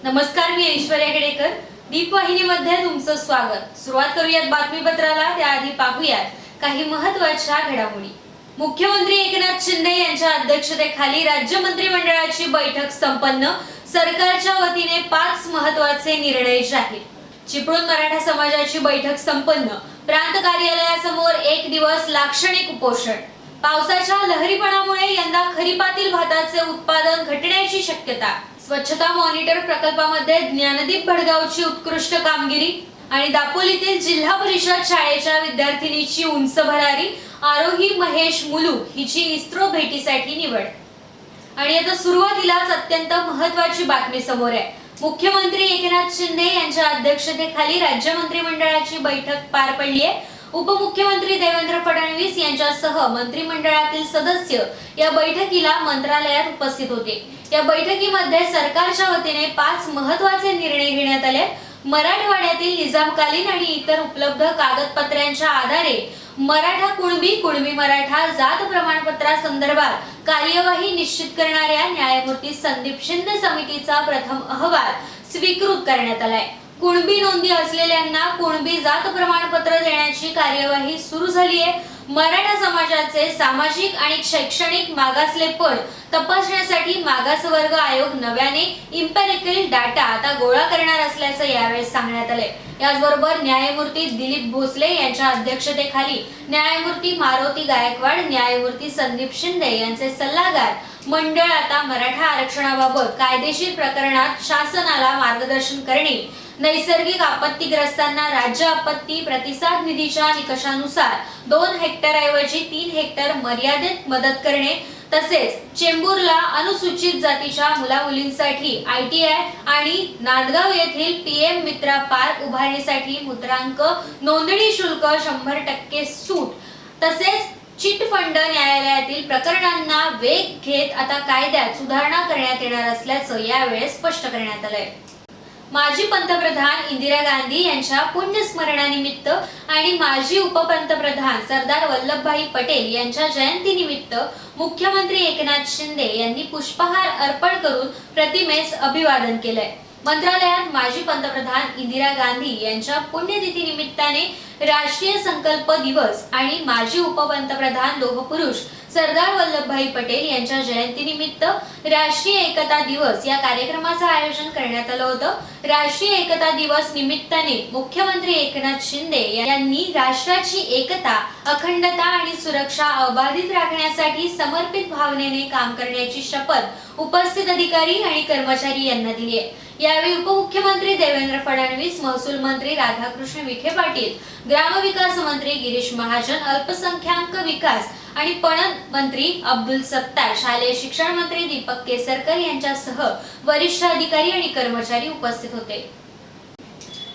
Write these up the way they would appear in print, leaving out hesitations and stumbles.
नमस्कार, मी ऐश्वर्या केडेकर. दीपवाहिनीमध्ये तुमचं स्वागत. सुरुवात करूयात बातमीपत्राला. त्याआधी पाहूयात काही महत्त्वाच्या घडामोडी. मुख्यमंत्री एकनाथ शिंदे यांच्या अध्यक्षतेखाली राज्य मंत्रिमंडळाची बैठक संपन्न. सरकारच्या वतीने 5 महत्त्वाचे निर्णय जाहीर. चिपळूण मराठा समाजाची बैठक संपन्न. प्रांत कार्यालयासमोर 1 दिवस लाक्षणिक उपोषण. पावसाच्या लहरीपणामुळे यंदा खरीपातील भाताचे उत्पादन घटण्याची शक्यता. स्वच्छता मॉनिटर प्रकल्पामध्ये ज्ञानदीप भडगावची उत्कृष्ट कामगिरी. आणि दापोलीतील जिल्हा परिषद शाळेच्या विद्यार्थिनीची उंच भरारी. आरोही महेश मुलुक हिची इस्रो भेटीसाठी निवड. आणि आता सुरुवातीलाच अत्यंत महत्त्वाची बातमी समोर आहे. मुख्यमंत्री एकनाथ शिंदे यांच्या अध्यक्षतेखाली राज्य मंत्रिमंडळाची बैठक पार पडली आहे. उपमुख्यमंत्री देवेंद्र फडणवीस यांच्यासह मंत्रिमंडळातील सदस्य या बैठकीला मंत्रालयात उपस्थित होते. या बैठकीमध्ये सरकारच्या वतीने 5 महत्त्वाचे निर्णय घेण्यात आले. मराठवाड्यातील निजामकालीन आणि इतर उपलब्ध कागदपत्रांच्या आधारे मराठा कुणबी मराठा जात प्रमाणपत्रासंदर्भात कार्यवाही निश्चित करणाऱ्या न्यायमूर्ती संदीप शिंदे समितीचा प्रथम अहवाल स्वीकृत करण्यात आलाय. कुणबी नोंदी असलेल्यांना कुणबी जात प्रमाणपत्र देण्याची कार्यवाही सुरू झाली आहे. मराठा समाजाचे सामाजिक आणि शैक्षणिक मागासलेपण तपासण्यासाठी मागासवर्ग आयोग नव्याने इम्पेरिकल डाटा आता गोळा करणार असल्याचं यावेळी सांगण्यात आले. याचबरोबर न्यायमूर्ती दिलीप भोसले यांच्या अध्यक्षतेखाली न्यायमूर्ती मारुती गायकवाड, न्यायमूर्ती संदीप शिंदे यांचे सल्लागार मंडळ आता मराठा आरक्षणाबाबत कायदेशीर प्रकरणात शासनाला मार्गदर्शन करणे, नैसर्गिक आपत्तीग्रस्तांना राज्य आपत्ती प्रतिसाद निधीच्या निकषानुसार 2 हेक्टरऐवजी 3 हेक्टर मर्यादेत मदत करणे, तसेच चेंबूरला अनुसूचित जातीच्या मुलामुलींसाठी ITI आणि नांदगाव येथील PM मित्रा पार्क उभारणीसाठी मुद्रांक नोंदणी शुल्क 100% सूट, तसेच चिट फंड न्यायालयातील प्रकरणांना वेग घेत आता कायद्यात सुधारणा करण्यात येणार असल्याचं यावेळी स्पष्ट करण्यात आलंय. माजी पंतप्रधान इंदिरा गांधी यांच्या पुण्यस्मरणानिमित्त आणि माजी उपपंतप्रधान सरदार वल्लभभाई पटेल यांच्या जयंतीनिमित्त मुख्यमंत्री एकनाथ शिंदे यांनी पुष्पहार अर्पण करून प्रतिमेस अभिवादन केलंय. मंत्रालयात माजी पंतप्रधान इंदिरा गांधी यांच्या पुण्यतिथी निमित्ताने राष्ट्रीय संकल्प दिवस आणि माजी उपपंतप्रधान लोहपुरुष सरदार वल्लभभाई पटेल यांच्या जयंतीनिमित्त राष्ट्रीय एकता दिवस या कार्यक्रमाचं आयोजन करण्यात आलं होतं. राष्ट्रीय एकता दिवस निमित्ताने मुख्यमंत्री एकनाथ शिंदे यांनी राष्ट्राची एकता, अखंडता आणि सुरक्षा अबाधित राखण्यासाठी समर्पित भावनेने काम करण्याची शपथ उपस्थित अधिकारी आणि कर्मचारी यांना दिली आहे. यावेळी उपमुख्यमंत्री देवेंद्र फडणवीस, महसूल मंत्री राधाकृष्ण विखे पाटील, ग्रामविकास मंत्री गिरीश महाजन, अल्पसंख्याक विकास आणि पणन मंत्री अब्दुल सत्तार, शालेय शिक्षण मंत्री दीपक केसरकर यांच्यासह वरिष्ठ अधिकारी आणि कर्मचारी उपस्थित होते.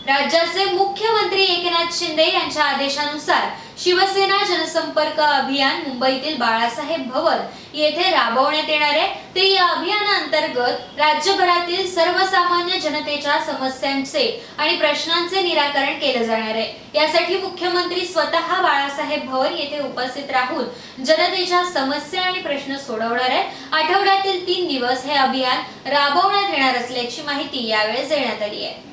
राज्याचे मुख्यमंत्री एकनाथ शिंदे यांच्या आदेशानुसार शिवसेना जनसंपर्क अभियान मुंबईतील बाळासाहेब भवन येथे राबवण्यात येणार आहे. ते या अभियानाअंतर्गत राज्यभरातील सर्वसामान्य जनतेच्या समस्यांचे आणि प्रश्नांचे निराकरण केले जाणार आहे. यासाठी मुख्यमंत्री स्वतः बाळासाहेब भवन येथे उपस्थित राहून जनतेच्या समस्या आणि प्रश्न सोडवणार आहेत. आठवड्यातील 3 दिवस हे अभियान राबवण्यात येणार असल्याची माहिती यावेळी देण्यात आली आहे.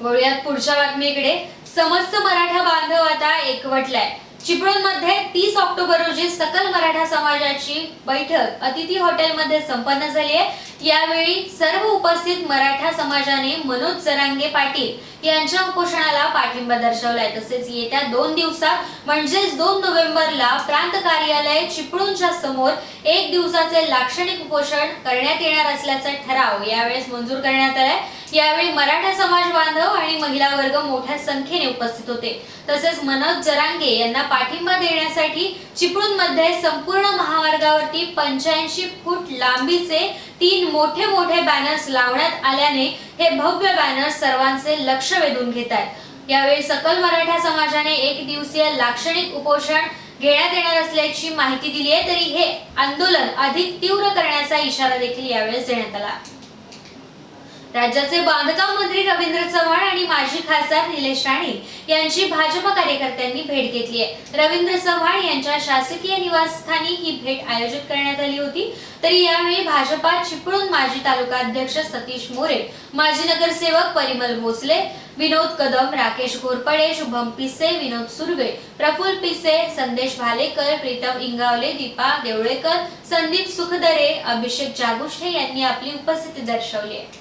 वळूयात पुढच्या बातमीकडे. समस्त मराठा बांधव आता एकवटलाय. चिपळूणमध्ये 30 ऑक्टोबर रोजी सकल मराठा समाजाची बैठक अतिथी हॉटेलमध्ये संपन्न झाली आहे. यावेळी सर्व उपस्थित मराठा समाजाने मनोज जरांगे पाटील यांच्या उपोषणाला पाठिंबा दर्शवलाय. तसेच येत्या 2 दिवसात म्हणजेच 2 नोव्हेंबरला प्रांत कार्यालय चिपळूणच्या समोर 1 दिवसाचे लाक्षणिक उपोषण करण्यात येणार असल्याचा ठराव यावेळेस मंजूर करण्यात आलाय. यावेळी मराठा समाज बांधव आणि महिला वर्ग मोठ्या संख्येने उपस्थित होते. तसेच मनोज जरांगे यांना पाठिंबा देण्यासाठी चिपळूणमध्ये संपूर्ण महामार्गावरती 85 फूट लांबीचे 3 मोठे बॅनर्स लावण्यात आल्याने हे भव्य बॅनर्स सर्वांचे लक्ष वेधून घेत आहेत. यावेळी सकल मराठा समाजाने 1 दिवसीय लाक्षणिक उपोषण घेण्यात येणार असल्याची माहिती दिली आहे. तरी हे आंदोलन अधिक तीव्र करण्याचा इशारा देखील यावेळी देण्यात आला. राज्याचे बांधकाम मंत्री रवींद्र चव्हाण आणि माजी खासदार निलेश राणे यांची भाजप कार्यकर्त्यांनी भेट घेतली आहे। रवींद्र चव्हाण यांच्या शासकीय निवासस्थानी ही भेट आयोजित करण्यात आली होती। तरी यावेळी भाजपात चिपळूण माजी तालुका अध्यक्ष सतीश मोरे, माजी नगरसेवक परिमल भोसले, विनोद कदम, राकेश घोरपडे, शुभम पिसे, विनोद सुर्वे, प्रफुल्ल पिसे, संदेश भालेकर, प्रीतम इंगावले, दीपा देवळेकर, संदीप सुखदरे, अभिषेक जागुष्टे यांनी आपली उपस्थिती दर्शवली आहे।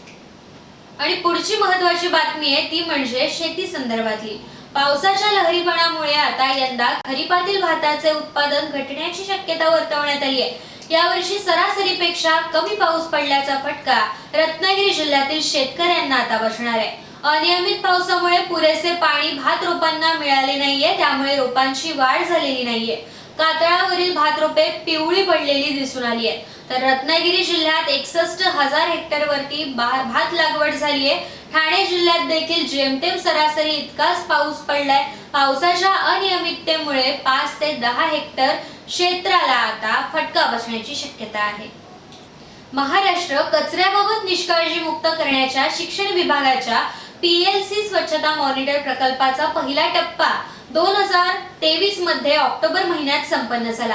आणि पुढची महत्त्वाची बातमी आहे ती म्हणजे शेती संदर्भातली। पावसाच्या लहरीपणामुळे आता यंदा खरीपातील भाताचे उत्पादन घटण्याची शक्यता वर्तवण्यात आली आहे। यावर्षी सरासरीपेक्षा कमी पाऊस पडल्याचा फटका रत्नागिरी जिल्ह्यातील शेतकऱ्यांना आता बसणार आहे। अनियमित पावसामुळे पुरेसे पाणी भात रोपांना मिळाले नाहीये, त्यामुळे रोपांची वाढ झालेली नाहीये। कातळावरील भात रोपे पिवळी पडलेली दिसून आली आहे। तर रत्नागिरी जिल्ह्यात 61,000 हेक्टर वरती भात लागवड झाली आहे। ठाणे जिल्ह्यात देखील जेमतेम सरासरी इतकाच पाऊस पडलाय। पावसाच्या अनियमिततेमुळे 5 ते 10 हेक्टर क्षेत्राला आता फटका बसण्याची शक्यता आहे। महाराष्ट्र कचऱ्याबाबत निष्काळजी मुक्त करण्याच्या शिक्षण विभागाच्या PLC स्वच्छता मॉनिटर प्रकल्पाचा पहिला टप्पा 2023 मध्ये ऑक्टोबर महिन्यात संपन्न झाला।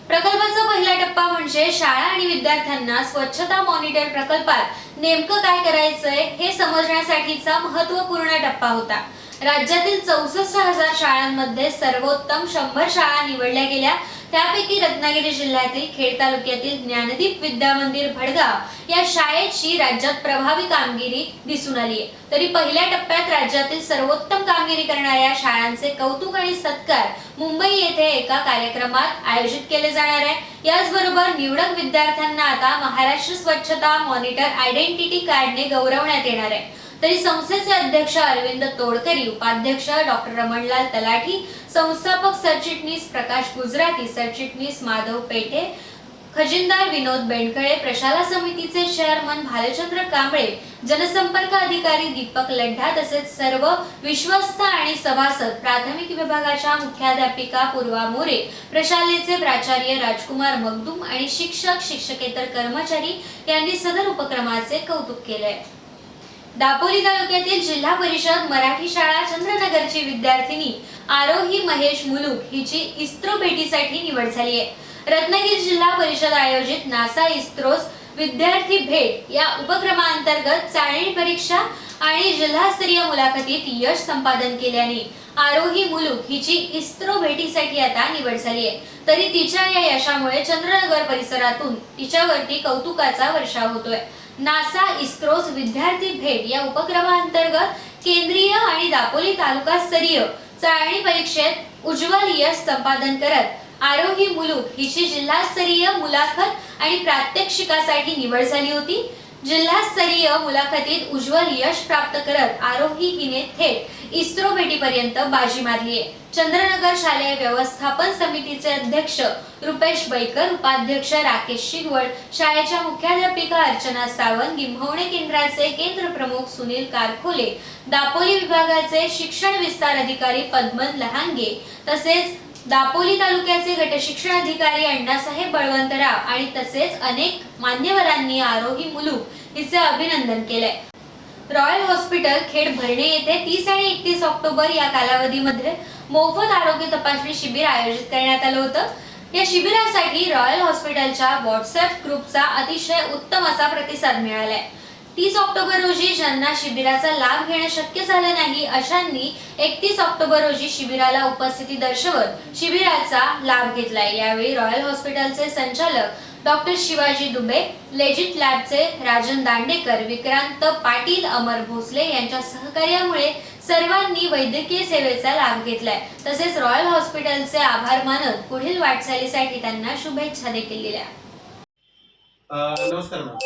प्रकल्पाचा पहिला टप्पा म्हणजे शाळा आणि विद्यार्थ्यांना स्वच्छता मॉनिटर प्रकल्पात नेमकं काय करायचंय हे समजण्यासाठीचा महत्त्वपूर्ण टप्पा होता। राज्यातील 64,000 शाळांमध्ये सर्वोत्तम 100 शाळा निवडल्या गेल्या। त्यापैकी रत्नागिरी जिल्ह्यातील खेड तालुक्यातील ज्ञानदीप विद्या मंदिर भडगाव या शाळेची राज्यात प्रभावी कामगिरी दिसून आली आहे। तरी पहिल्या टप्प्यात राज्यातील सर्वोत्तम कामगिरी करणाऱ्या शाळांचे कौतुक आणि सत्कार मुंबई येथे एका कार्यक्रमात आयोजित केले जाणार आहे। याचबरोबर निवडक विद्यार्थ्यांना आता महाराष्ट्र स्वच्छता मॉनिटर आयडेंटिटी कार्डने गौरवण्यात येणार आहे। तरी संस्थेचे अध्यक्ष अरविंद तोडकरी, उपाध्यक्ष डॉक्टर रमणलाल तलाठी, संस्थापक सरचिटणीस प्रकाश गुजराती, सरचिटणीस माधव पेठे, खजिनदार विनोद बेंडखळे, प्रशाला समितीचे चेअरमन भालचंद्र कांबळे, जनसंपर्क अधिकारी दीपक लड्ढा तसेच सर्व विश्वस्त आणि सभासद, प्राथमिक विभागाच्या मुख्याध्यापिका पूर्वा मोरे, प्रशालेचे प्राचार्य राजकुमार मगदूम आणि शिक्षक शिक्षकेतर कर्मचारी यांनी सदर उपक्रमाचे कौतुक केले। दापोली तालुक्यातील जिल्हा परिषद मराठी शाळा चंद्रनगरची विद्यार्थिनी आरोही महेश मुलुक हिची इस्रो भेटीसाठी निवड झाली आहे। रत्नागिरी जिल्हा परिषद आयोजित नासा इस्रोस विद्यार्थी भेट या उपक्रमांतर्गत चाळणी परीक्षा आणि जिल्हास्तरीय मुलाखतीत यश संपादन केल्याने आरोही मुलुक हिची इस्रो भेटीसाठी आता निवड झाली आहे। तरी तिच्या या यशामुळे चंद्रनगर परिसरातून तिच्यावरती कौतुकाचा वर्षाव होतोय। नासा इस्रोस विद्यार्थी भेट या उपक्रमांतर्गत केंद्रीय आणि दापोली तालुकास्तरीय चाळणी परीक्षेत उज्ज्वल यश संपादन करत आरोही मुलुक हिची जिल्हास्तरीय मुलाखत आणि प्रात्यक्षिकासाठी निवड झाली होती। जिल्हास्तरीय मुलाखतीत उज्ज्वल यश प्राप्त करत आरोही हिने थेट इस्रो भेटीपर्यंत बाजी मारली आहे। चंद्रनगर शालेय व्यवस्थापन समितीचे अध्यक्ष रुपेश बैकर, उपाध्यक्ष राकेश शिगवळ, शाळेच्या मुख्याध्यापिका अर्चना सावंत, गिम्हवणे केंद्राचे केंद्र प्रमुख सुनील कारखोले, दापोली विभागाचे शिक्षण विस्तार अधिकारी पद्मन लहांगे तसेच दापोली तालुक्याचे गट शिक्षण अधिकारी अण्णासाहेब बळवंतराव आणि तसेच अनेक मान्यवरांनी आरोही मुलुक हिचे अभिनंदन केले। रॉयल हॉस्पिटल खेड भरणे येथे 30 आणि 31 ऑक्टोबर या कालावधीमध्ये मोफत आरोग्य तपासणी शिबिर आयोजित करण्यात आलं होतं। या शिबिरासाठी रॉयल हॉस्पिटलच्या व्हॉट्सअप ग्रुपचा अतिशय उत्तम असा प्रतिसाद मिळालाय। 30 ऑक्टोबर रोजी ज्यांना शिबिराचा लाभ घेणं शक्य झालं नाही अशांनी 31 ऑक्टोबर रोजी शिबिराला उपस्थिती दर्शवत शिबिराचा लाभ घेतलाय। यावेळी रॉयल हॉस्पिटलचे संचालक डॉक्टर शिवाजी दुबे, लेजिट लॅबचे राजन दांडेकर, विक्रांत पाटील, अमर भोसले यांच्या सहकार्यामुळे सर्वांनी वैद्यकीय सेवेचा लाभ घेतलाय। तसेच रॉयल हॉस्पिटलचे आभार मानत पुढील वाटचालीसाठी त्यांना शुभेच्छा देखील दिल्या। नमस्कार मॅम,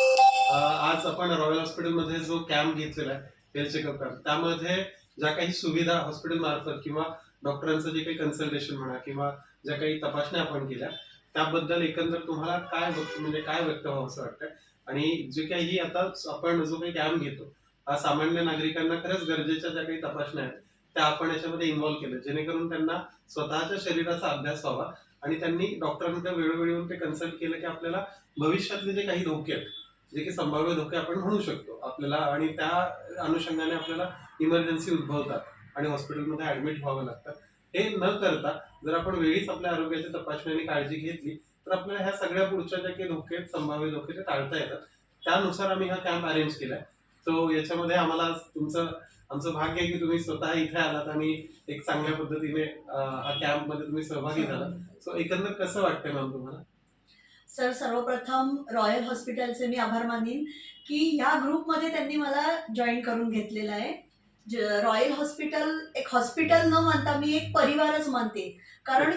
आज आपण रॉयल हॉस्पिटलमध्ये जो कॅम्प घेतलेला आहे हेल्थ चेकअप कॅम्प, त्यामध्ये ज्या काही सुविधा हॉस्पिटल मार्फत किंवा डॉक्टरांचं जे काही कन्सल्टेशन म्हणा किंवा ज्या काही तपासण्या आपण केल्या त्याबद्दल एकंदर तुम्हाला काय व्यक्त व्हावं असं वाटतं? आणि जे काही आता आपण जो काही कॅम्प घेतो हा सामान्य नागरिकांना खरंच गरजेच्या ज्या काही तपासण्या आहेत त्या आपण याच्यामध्ये इन्व्हॉल्व केलं, जेणेकरून त्यांना स्वतःच्या शरीराचा अभ्यास व्हावा आणि त्यांनी डॉक्टरांना वेळोवेळी ते कन्सल्ट केलं की आपल्याला भविष्यातले जे काही धोके आहेत जे की संभाव्य धोके आपण म्हणू शकतो आपल्याला, आणि त्या अनुषंगाने आपल्याला इमर्जन्सी उद्भवतात आणि हॉस्पिटलमध्ये ऍडमिट व्हावं लागतं. हे न करता जर आपण वेळीच आपल्या आरोग्याची तपासणी आणि काळजी घेतली तर आपल्याला ह्या सगळ्या पुढच्या ज्या काही धोके आहेत, संभाव्य धोके, ते टाळता येतात. त्यानुसार आम्ही हा कॅम्प अरेंज केलाय. सो याच्यामध्ये आम्हाला आमचं भाग्य आहे की तुम्ही स्वतः इथे आलात आणि एक चांगल्या पद्धतीने हा कॅम्प मध्ये तुम्ही सहभागी झालात. सो एकंदर कसं वाटतंय मॅम तुम्हाला? सर, सर्वप्रथम रॉयल हॉस्पिटलचे मी आभार मानीन की ह्या ग्रुपमध्ये त्यांनी मला जॉईन करून घेतलेलं आहे. रॉयल हॉस्पिटल एक हॉस्पिटल न मानता मी एक परिवारच मानते. कारण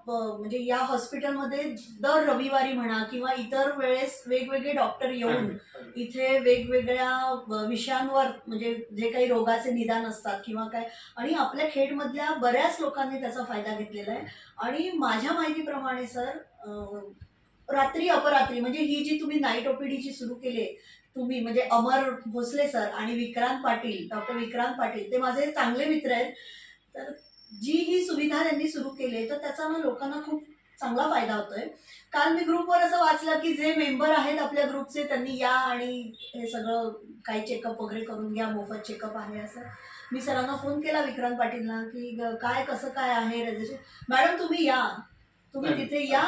म्हणजे या हॉस्पिटलमध्ये दर रविवारी म्हणा किंवा इतर वेळेस वेगवेगळे डॉक्टर येऊन इथे वेगवेगळ्या विषयांवर, म्हणजे जे काही रोगाचे निदान असतात किंवा काय, आणि आपल्या खेडमधल्या बऱ्याच लोकांनी त्याचा फायदा घेतलेला आहे. आणि माझ्या माहितीप्रमाणे सर, रात्री अपरात्री म्हणजे ही जी तुम्ही नाईट ओपीडीची सुरू केली तुम्ही, म्हणजे अमर भोसले सर आणि विक्रांत पाटील, डॉक्टर विक्रांत पाटील, ते माझे चांगले मित्र आहेत. तर जी ही सुविधा त्यांनी सुरू केली तर त्याचा ना लोकांना खूप चांगला फायदा होतोय. काल मी ग्रुपवर असं वाचलं की जे मेंबर आहेत आपल्या ग्रुपचे त्यांनी या आणि हे सगळं काही चेकअप वगैरे करून घ्या, मोफत चेकअप आहे असं. मी सरांना फोन केला विक्रांत पाटीलना की काय कसं काय आहे रजिस्ट्रेशन. मॅडम तुम्ही या, तुम्ही तिथे या,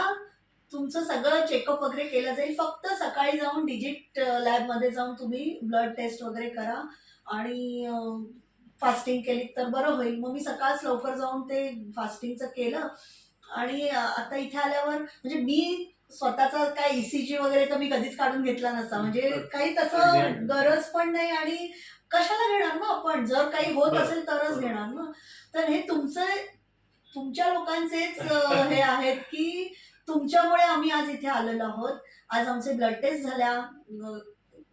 तुमचं सगळं चेकअप वगैरे केलं जाईल. फक्त सकाळी जाऊन डिजिट लॅबमध्ये जाऊन तुम्ही ब्लड टेस्ट वगैरे करा आणि फास्टिंग केली तर बरं होईल. मग मी सकाळच लवकर जाऊन ते फास्टिंगचं केलं. आणि आता इथे आल्यावर म्हणजे मी स्वतःचा काय ECG वगैरे तर मी कधीच काढून घेतला नसता, म्हणजे काही तसं गरज पण नाही. आणि कशाला घेणार ना आपण, जर काही होत असेल तरच घेणार ना. तर हे तुमच्या लोकांचेच हे आहेत की तुमच्यामुळे आम्ही आज इथे आलेलो आहोत. आज आमचे ब्लड टेस्ट झाल्या.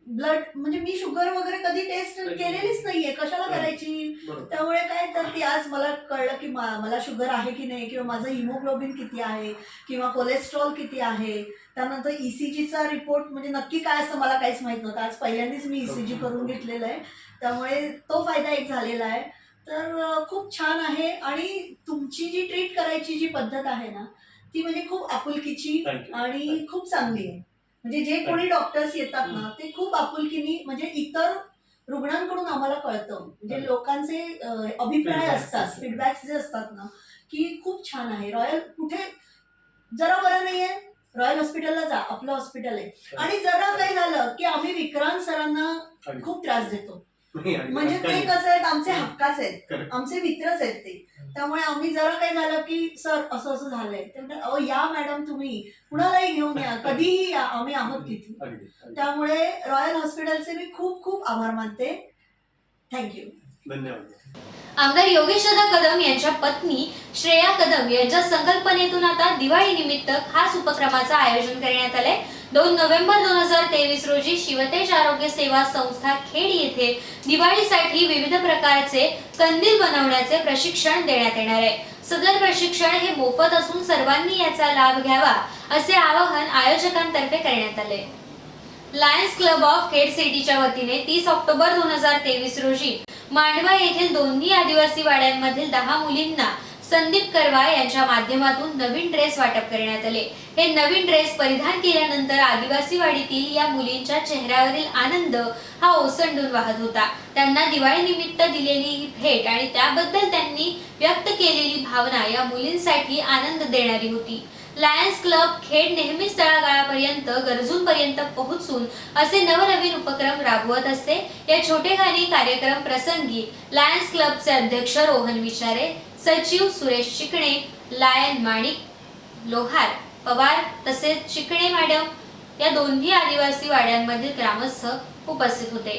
ब्लड म्हणजे मी शुगर वगैरे कधी टेस्ट केलेलीच नाहीये, कशाला करायची. त्यामुळे काय तर ती आज मला कळलं की मला शुगर आहे की नाही, किंवा माझं हिमोग्लोबिन किती आहे, किंवा कोलेस्ट्रॉल किती आहे. त्यानंतर ECGचा रिपोर्ट म्हणजे नक्की काय असतं मला काहीच माहित नव्हतं. आज पहिल्यांदाच मी ECG करून घेतलेलं आहे, त्यामुळे तो फायदा एक झालेला आहे. तर खूप छान आहे. आणि तुमची जी ट्रीट करायची जी पद्धत आहे ना, ती म्हणजे खूप आपुलकीची आणि खूप चांगली आहे. म्हणजे जे कोणी डॉक्टर्स येतात ना ते खूप आपुलकीनी, म्हणजे इतर रुग्णांकडून आम्हाला कळतं, म्हणजे लोकांचे अभिप्राय असतात, फीडबॅक्स जे असतात ना, की खूप छान आहे. रॉयल कुठे जरा बरं नाहीये, रॉयल हॉस्पिटलला जा, आपलं हॉस्पिटल आहे. आणि जरा काही झालं की आम्ही विक्रांत सरांना खूप त्रास देतो. म्हणजे ते कसं आहेत, आमचे हक्काचे आहेत, आमचे मित्रच आहेत ते. त्यामुळे आम्ही जरा काही झालं की सर असं असं झालंय, ते म्हणतात अहो या मॅडम, तुम्ही कुणालाही घेऊन या, कधीही या, आम्ही आहोत तिथे. त्यामुळे रॉयल हॉस्पिटलचे मी खूप खूप आभार मानते. थँक्यू. धन्यवाद. आमदार योगेशदादा कदम यांच्या पत्नी श्रेया कदम यांच्या संकल्पनेतून आता दिवाळी निमित्त खास उपक्रमाचं आयोजन करण्यात आले. 2 नोव्हेंबर 2023 रोजी शिवतेज आरोग्य सेवा संस्था खेड येथे दिवाळीसाठी विविध प्रकारचे कंदील बनवण्याचे प्रशिक्षण देण्यात येणार आहे. सदर प्रशिक्षण हे मोफत असून सर्वांनी याचा लाभ घ्यावा असे आवाहन आयोजकांतर्फे करण्यात आले. लायन्स क्लब ऑफ खेड सिटीच्या वतीने 30 ऑक्टोबर 2023 रोजी मांडवा येथील दोन्ही आदिवासी वाड्यांमधील 10 मुलींना संदीप करवा यांच्या माध्यमातून नवीन ड्रेस वाटप करण्यात आले. हे नवीन ड्रेस परिधान केल्यानंतर आदिवासी वाडीतील या मुलींच्या चेहऱ्यावरील आनंद हा ओसंडून वाहत होता. त्यांना दिवाळी निमित्त दिलेली ही भेट आणि त्याबद्दल त्यांनी व्यक्त केलेली भावना या मुलींसाठी आनंद देणारी होती. लायन्स क्लब खेड नेहमीच तळागाळापर्यंत गरजूंपर्यंत पोहोचून असे नवनवीन उपक्रम राबवत असते. या छोटेखानी कार्यक्रम प्रसंगी लायन्स क्लबचे अध्यक्ष रोहन विचारे, सचिव सुरेश चिकणे, लायन माणिक लोहार पवार तसेच चिकणे मॅडम या दोन्ही आदिवासी वाड्यांमधील ग्रामस्थ उपस्थित होते.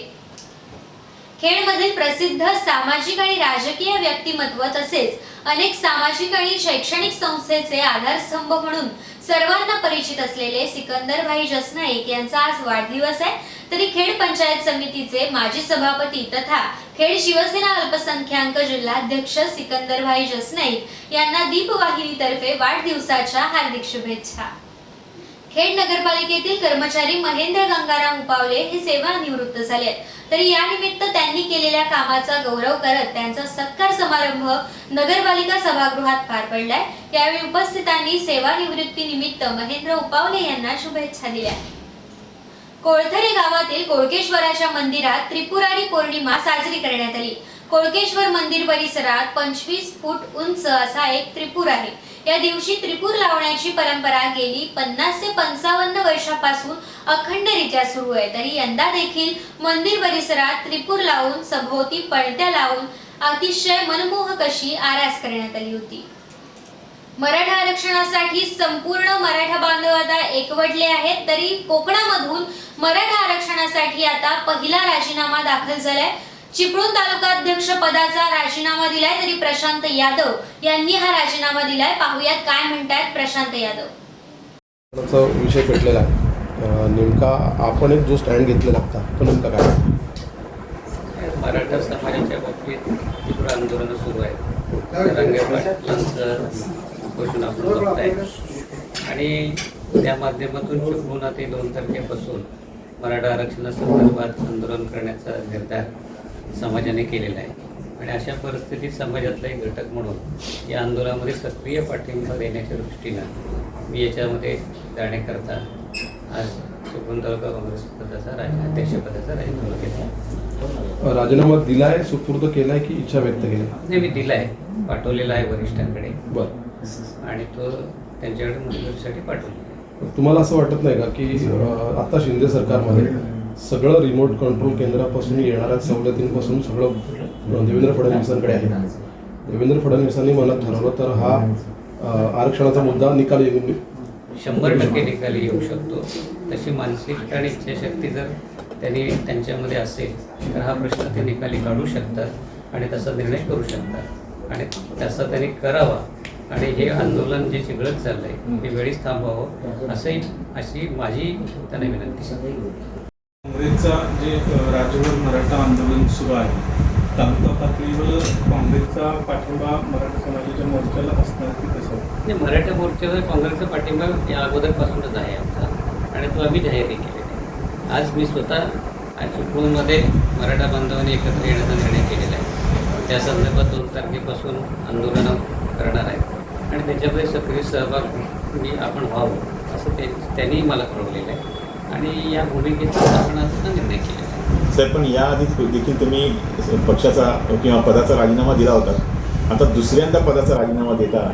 खेडमधील प्रसिद्ध सामाजिक आणि राजकीय व्यक्तिमत्व तसेच अनेक सामाजिक आणि शैक्षणिक संस्थेचे आधारस्तंभ म्हणून सर्वांना परिचित असलेले सिकंदरभाई जसनाईक यांचा आज वाढदिवस आहे. तरी खेड पंचायत समितीचे माजी सभापती तथा खेड शिवसेना अल्पसंख्याक जिल्हाध्यक्ष सिकंदरभाई जसनाईक यांना दीपवाहिनीतर्फे वाढदिवसाच्या हार्दिक शुभेच्छा. खेड नगरपालिकेतील कर्मचारी महेंद्र गंगाराम उपावले हे सेवानिवृत्त झाले. तरी या निमित्त त्यांनी केलेल्या कामाचा गौरव करत त्यांचा सत्कार समारंभ नगरपालिका सभागृहात पार पडलाय. यावेळी उपस्थितांनी सेवानिवृत्ती निमित्त महेंद्र उपावले यांना शुभेच्छा दिल्या. कोळथरे गावातील कोळकेश्वराच्या मंदिरात त्रिपुरारी पौर्णिमा साजरी करण्यात आली. कोळकेश्वर मंदिर परिसरात 25 फूट उंच असा एक त्रिपूर आहे. या दिवशी त्रिपूर लावण्याची परंपरा गेली 50 ते 55 वर्षापासून अखंडरित्या सुरू आहे. तरी यंदा देखील मंदिर परिसरात त्रिपूर लावून सभोवती पणत्या लावून अतिशय मनमोहक अशी आरास करण्यात आली होती. मराठा आरक्षणासाठी संपूर्ण मराठा बांधव आता एकवटले आहेत. तरी कोकणामधून मराठा आरक्षणासाठी आता पहिला राजीनामा दाखल झालाय. चिपळूण तालुका अध्यक्ष पदाचा राजीनामा दिलाय. तरी प्रशांत यादव यांनी हा राजीनामा दिलाय. पाहुयात काय म्हणतात प्रशांत यादव. विषय पेटलेला आहे. नेमका आपण एक जो स्टँड घेतलेला होता तो नेमका काय? मराठा समाजाच्या बाबतीत तीव्र आंदोलनं सुरू आहेत. रंगे पाटलांचं घोषणा आपण बघताय आणि त्या माध्यमातून चिपळूण ते 2 तारखेपासून मराठा आरक्षणासंदर्भात आंदोलन करण्याचा निर्धार समाजाने केलेला आहे. आणि अशा परिस्थितीत समाजातला एक घटक म्हणून या आंदोलनामध्ये सक्रिय पाठिंबा देण्याच्या दृष्टीनं मी याच्यामध्ये जाण्याकरता आज चिपळूण तालुका काँग्रेस पदाचा अध्यक्षपदाचा राजीनामा केला. राजीनामा दिलाय, सुपूर्द केलाय की इच्छा व्यक्त केली? नाही, मी दिलाय, पाठवलेला आहे वरिष्ठांकडे बरं. आणि तो त्यांच्याकडे मंजुरीसाठी पाठवला. तुम्हाला असं वाटत नाही का की आता शिंदे सरकारमध्ये सगळं रिमोट कंट्रोल केंद्रापासून येणाऱ्या सवलतींपासून सगळं देवेंद्र फडणवीसांकडे आहे? देवेंद्र फडणवीसांनी मनात ठरवलं तर हा आरक्षणाचा मुद्दा निकाली 100% निकाली येऊ शकतो. तशी मानसिकता आणि इच्छाशक्ती जर त्यांनी त्यांच्यामध्ये असेल तर हा प्रश्न ते निकाली काढू शकतात आणि तसा निर्णय करू शकतात आणि तसा त्यांनी करावा. आणि हे आंदोलन जे चिघळत चाललंय हे वेळीच थांबवावं अशी माझी त्यांना विनंती आहे. काँग्रेसचा जे राज्यभर मराठा आंदोलन सुरू आहे, तालुका पातळीवर काँग्रेसचा पाठिंबा मराठा समाजाच्या मोर्चाला असणार की कसं? म्हणजे मराठा मोर्चाला काँग्रेसचा पाठिंबा या अगोदरपासूनच आहे आमचा आणि तो आम्ही जाहीरही केलेला आहे. आज मी स्वतः चिपळूणमध्ये मराठा बांधवांनी एकत्र येण्याचा निर्णय केलेला आहे. त्या संदर्भात 2 तारखेपासून आंदोलनं करणार आहे आणि त्याच्यामध्ये सक्रिय सहभाग आपण व्हावं असं त्यांनी मला कळवलेलं आहे आणि या भूमिकेचा स्थापनाचा निर्णय केलेला आहे. साहेब, पण याआधी देखील तुम्ही पक्षाचा किंवा पदाचा राजीनामा दिला होता. आता दुसऱ्यांदा पदाचा राजीनामा देता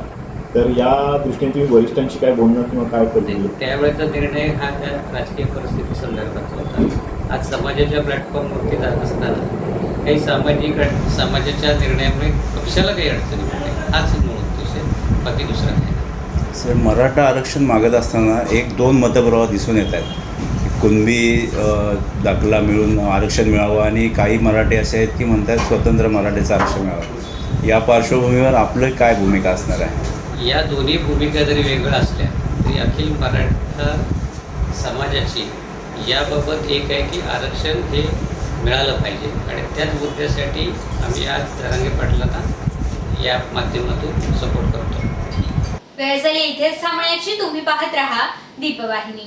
तर या दृष्टीने तुम्ही वरिष्ठांशी काय बोलणं किंवा काय करतो? त्यावेळेचा निर्णय हा त्या राजकीय परिस्थिती संदर्भात होता. आज समाजाच्या प्लॅटफॉर्मवरती जात असताना काही समाजाच्या निर्णयामुळे पक्षाला काही अडचणी होते. हाच मूळ उद्देश आहे, बाकी दुसरा नाही. सर, मराठा आरक्षण मागत असताना 1-2 मतप्रवाह दिसून येत आहेत. कुणबी दाखला मिळून आरक्षण मिळावं आणि काही मराठी असे आहेत की म्हणतात स्वतंत्र मराठीचं आरक्षण मिळावं. या पार्श्वभूमीवर आपलं काय भूमिका असणार आहे? या दोन्ही भूमिका जरी वेगळ्या असल्या तरी अखिल मराठा समाजाची याबाबत एक आहे की आरक्षण हे मिळालं पाहिजे आणि त्याच मुद्द्यासाठी आम्ही आज जरांगे पाटलांना या माध्यमातून सपोर्ट करतो. वेळ झाली इथेच थांबण्याची. तुम्ही पाहत राहा दीपवाहिनी.